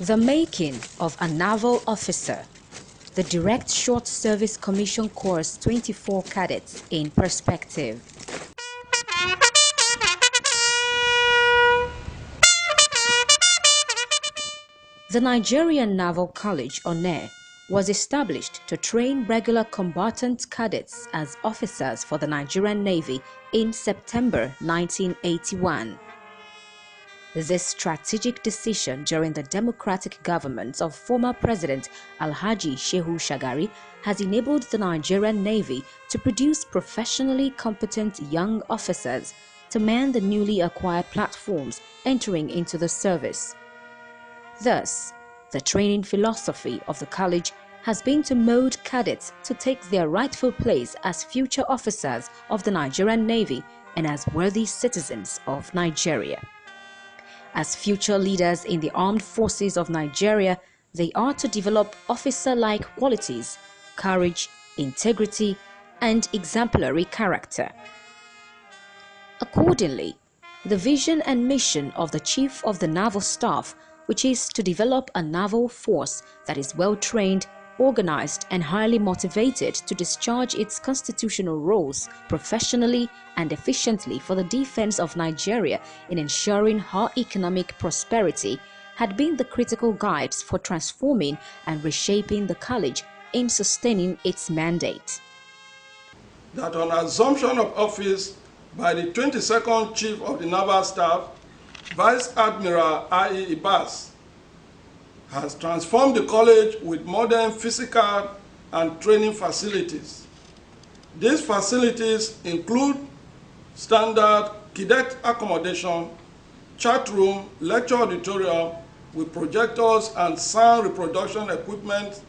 The making of a naval officer. The Direct Short Service Commission Course 24 cadets in perspective. The Nigerian Naval College Onne was established to train regular combatant cadets as officers for the Nigerian Navy in September 1981. This strategic decision during the democratic government of former President Alhaji Shehu Shagari has enabled the Nigerian Navy to produce professionally competent young officers to man the newly acquired platforms entering into the service. Thus, the training philosophy of the college has been to mold cadets to take their rightful place as future officers of the Nigerian Navy and as worthy citizens of Nigeria. As future leaders in the armed forces of Nigeria, they are to develop officer-like qualities, courage, integrity, and exemplary character. Accordingly, the vision and mission of the Chief of the Naval Staff, which is to develop a naval force that is well-trained, organized, and highly motivated to discharge its constitutional roles professionally and efficiently for the defense of Nigeria in ensuring her economic prosperity, had been the critical guides for transforming and reshaping the college in sustaining its mandate. That on assumption of office by the 22nd Chief of the Naval Staff, Vice Admiral I.E. Ibas, has transformed the college with modern physical and training facilities. These facilities include standard cadet accommodation, chat room, lecture auditorium with projectors and sound reproduction equipment,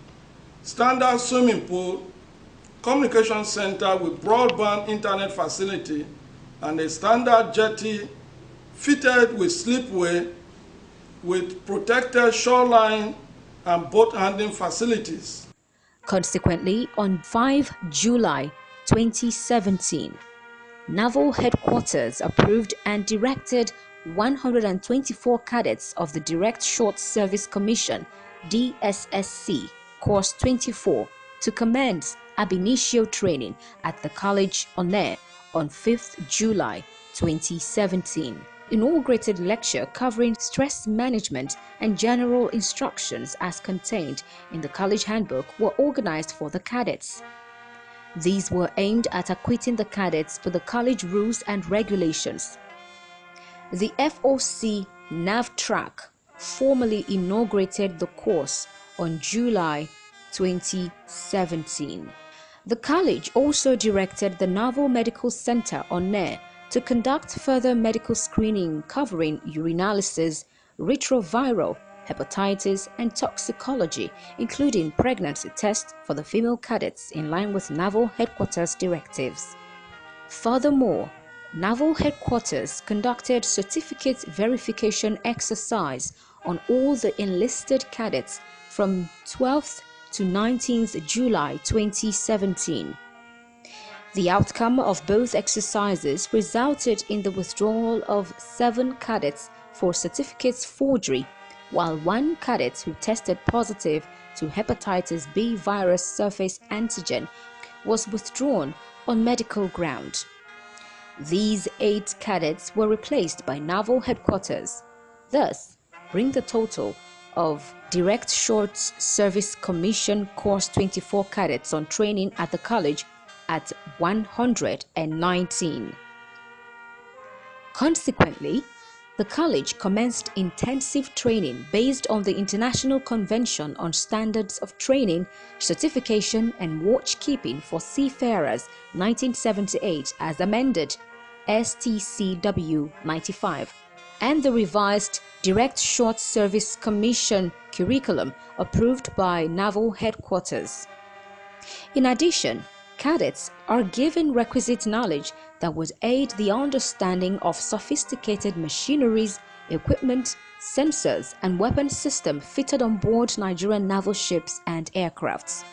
standard swimming pool, communication center with broadband internet facility, and a standard jetty fitted with slipway with protected shoreline and boat handling facilities. Consequently, on 5 July 2017, Naval Headquarters approved and directed 124 cadets of the Direct Short Service Commission (Dssc) Course 24 to commence ab initio training at the College Onne on 5th July 2017. Inaugurated lecture covering stress management and general instructions as contained in the college handbook were organized for the cadets. These were aimed at acquainting the cadets with the college rules and regulations. The FOC NAV track formally inaugurated the course on July 2017. The college also directed the Naval Medical Center Onne to conduct further medical screening covering urinalysis, retroviral, hepatitis, and toxicology, including pregnancy tests for the female cadets in line with Naval Headquarters directives. Furthermore, Naval Headquarters conducted certificate verification exercise on all the enlisted cadets from 12th to 19th July 2017. The outcome of both exercises resulted in the withdrawal of 7 cadets for certificates forgery, while 1 cadet who tested positive to hepatitis B virus surface antigen was withdrawn on medical ground. These 8 cadets were replaced by Naval Headquarters, thus bring the total of Direct Short Service Commission Course 24 cadets on training at the college at 119. Consequently, the college commenced intensive training based on the International Convention on Standards of Training, Certification and Watchkeeping for Seafarers 1978 as amended STCW 95 and the revised Direct Short Service Commission curriculum approved by Naval Headquarters. In addition, cadets are given requisite knowledge that would aid the understanding of sophisticated machineries, equipment, sensors, and weapon systems fitted on board Nigerian naval ships and aircrafts.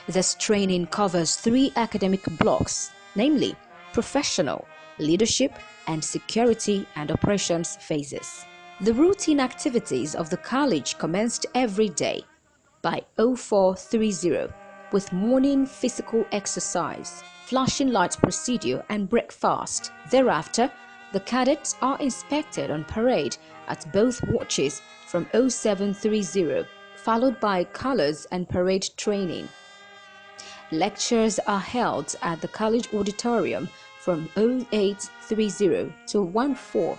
This training covers 3 academic blocks, namely professional, leadership, and security and operations phases. The routine activities of the college commenced every day by 0430 with morning physical exercise, flashing lights procedure and breakfast. Thereafter, the cadets are inspected on parade at both watches from 0730, followed by colors and parade training. Lectures are held at the college auditorium from 0830 to 14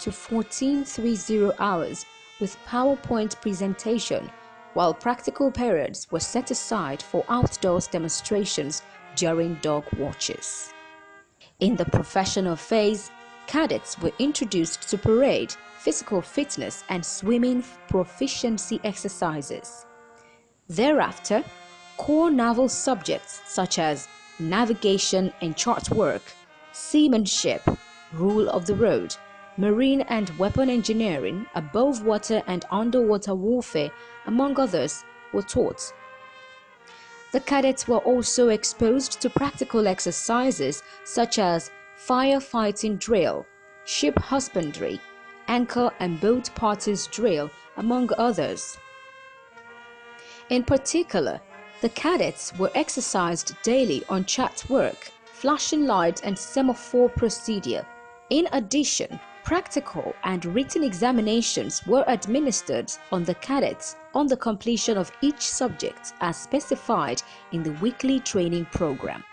to 1430 hours with PowerPoint presentation, while practical periods were set aside for outdoors demonstrations during dog watches. In the professional phase, cadets were introduced to parade, physical fitness and swimming proficiency exercises. Thereafter, core naval subjects such as navigation and chart work, seamanship, rule of the road, marine and weapon engineering, above water and underwater warfare, among others, were taught. The cadets were also exposed to practical exercises such as firefighting drill, ship husbandry, anchor and boat parties drill, among others. In particular, the cadets were exercised daily on chart work, flashing light and semaphore procedure. In addition, practical and written examinations were administered on the cadets on the completion of each subject as specified in the weekly training program.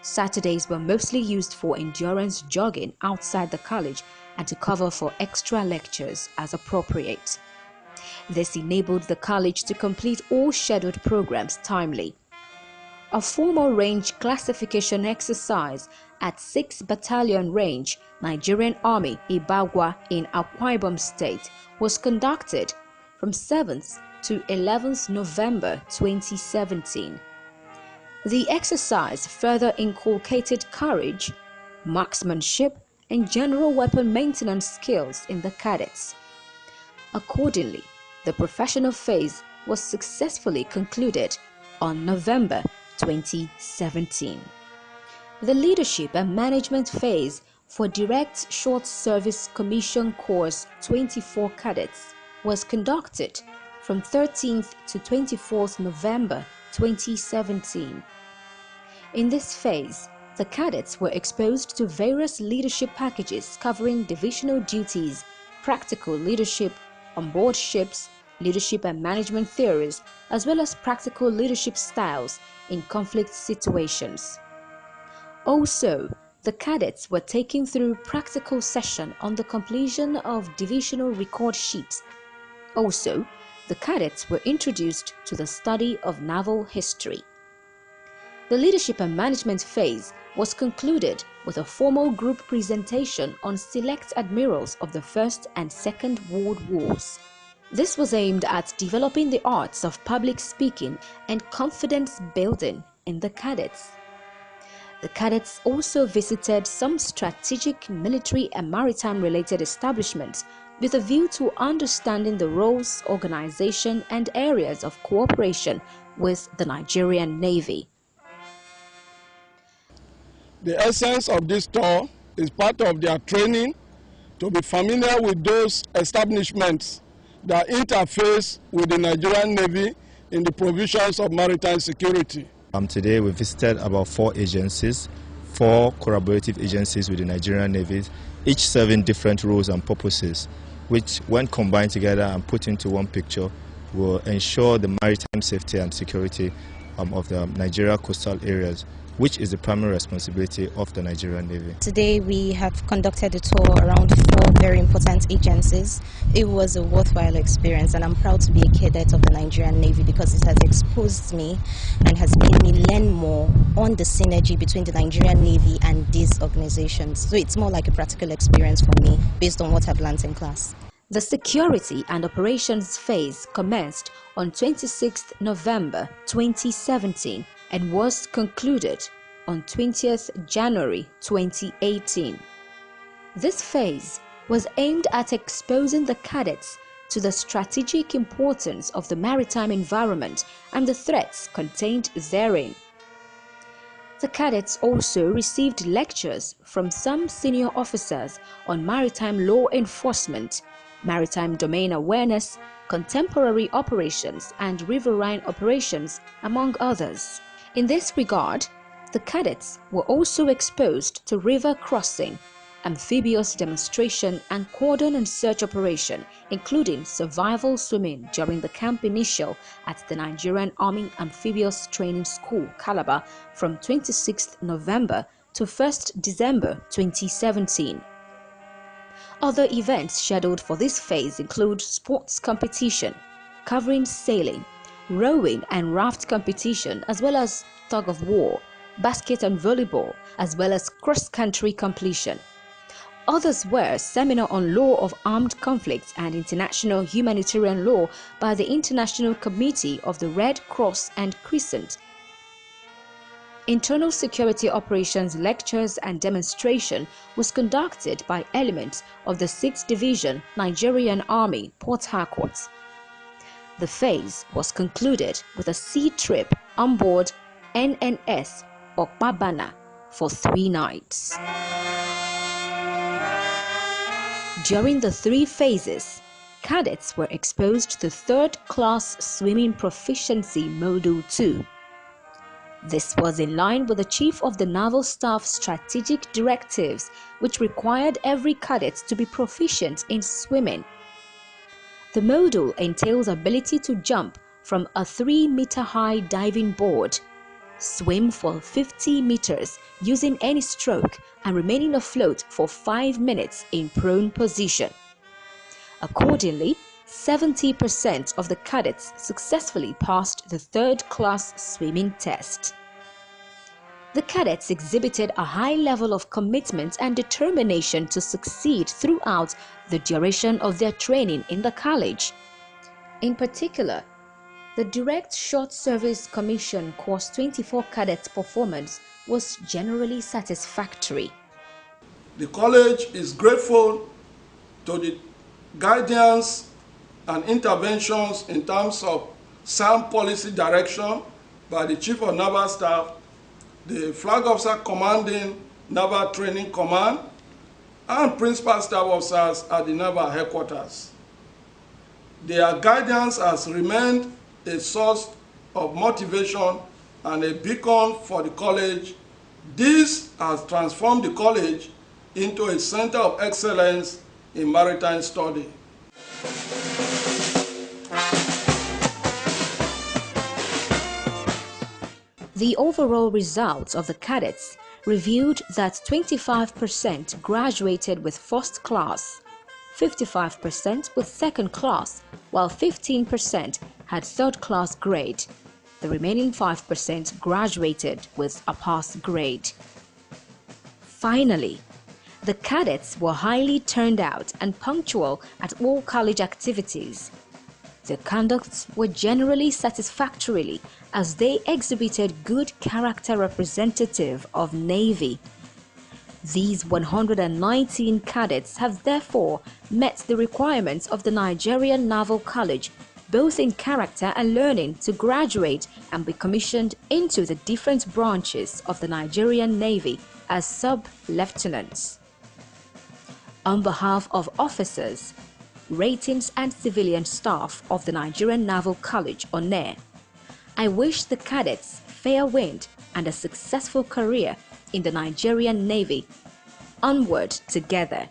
Saturdays were mostly used for endurance jogging outside the college and to cover for extra lectures as appropriate. This enabled the college to complete all scheduled programs timely. A formal range classification exercise at 6th Battalion Range, Nigerian Army, Ibagwa in Akwa Ibom State was conducted from 7th to 11th November 2017. The exercise further inculcated courage, marksmanship, and general weapon maintenance skills in the cadets. Accordingly, the professional phase was successfully concluded on November 2017. The leadership and management phase for Direct Short Service Commission Course 24 cadets was conducted from 13th to 24th November 2017. In this phase, the cadets were exposed to various leadership packages covering divisional duties, practical leadership on board ships, leadership and management theories, as well as practical leadership styles in conflict situations. Also, the cadets were taken through practical session on the completion of divisional record sheets. Also, the cadets were introduced to the study of naval history. The leadership and management phase was concluded with a formal group presentation on select admirals of the First and Second World Wars. This was aimed at developing the arts of public speaking and confidence building in the cadets. The cadets also visited some strategic military and maritime related establishments with a view to understanding the roles, organization, and areas of cooperation with the Nigerian Navy. The essence of this tour is part of their training to be familiar with those establishments that interface with the Nigerian Navy in the provisions of maritime security. Today we visited about 4 agencies, 4 collaborative agencies with the Nigerian Navy, each serving different roles and purposes, which when combined together and put into one picture will ensure the maritime safety and security of the Nigeria coastal areas, which is the primary responsibility of the Nigerian Navy. Today we have conducted a tour around 4 very important agencies. It was a worthwhile experience and I'm proud to be a cadet of the Nigerian Navy because it has exposed me and has made me learn more on the synergy between the Nigerian Navy and these organizations. So it's more like a practical experience for me based on what I've learned in class. The security and operations phase commenced on 26th November 2017 and was concluded on 20th January 2018. This phase was aimed at exposing the cadets to the strategic importance of the maritime environment and the threats contained therein. The cadets also received lectures from some senior officers on maritime law enforcement, maritime domain awareness, contemporary operations and riverine operations, among others. In this regard, the cadets were also exposed to river crossing, amphibious demonstration and cordon and search operation, including survival swimming during the camp initial at the Nigerian Army Amphibious Training School, Calabar, from 26th November to 1st December 2017. Other events scheduled for this phase include sports competition, covering sailing, rowing and raft competition, as well as tug of war, basket and volleyball, as well as cross-country completion. Others were seminar on law of armed conflicts and international humanitarian law by the International Committee of the Red Cross and Crescent. Internal security operations lectures and demonstration was conducted by elements of the 6th Division Nigerian Army, Port Harcourt. The phase was concluded with a sea trip on board NNS Okpabana for 3 nights. During the 3 phases, cadets were exposed to 3rd Class Swimming Proficiency Module 2. This was in line with the Chief of the Naval Staff strategic directives, which required every cadet to be proficient in swimming. The module entails ability to jump from a 3-meter-high diving board, swim for 50 meters using any stroke, and remaining afloat for 5 minutes in prone position. Accordingly, 70% of the cadets successfully passed the 3rd class swimming test. The cadets exhibited a high level of commitment and determination to succeed throughout the duration of their training in the college. In particular, the Direct Short Service Commission Course 24 cadets' performance was generally satisfactory. The college is grateful to the guidance and interventions in terms of sound policy direction by the Chief of Naval Staff, the Flag Officer Commanding Naval Training Command, and Principal Staff Officers at the Naval Headquarters. Their guidance has remained a source of motivation and a beacon for the college. This has transformed the college into a center of excellence in maritime study. The overall results of the cadets revealed that 25% graduated with 1st class, 55% with 2nd class, while 15% had 3rd class grade. The remaining 5% graduated with a pass grade. Finally, the cadets were highly turned out and punctual at all college activities. Their conducts were generally satisfactory as they exhibited good character representative of Navy. These 119 cadets have therefore met the requirements of the Nigerian Naval College, both in character and learning, to graduate and be commissioned into the different branches of the Nigerian Navy as sub-lieutenants. On behalf of officers, ratings and civilian staff of the Nigerian Naval College, ONAIR, I wish the cadets fair wind and a successful career in the Nigerian Navy. Onward together.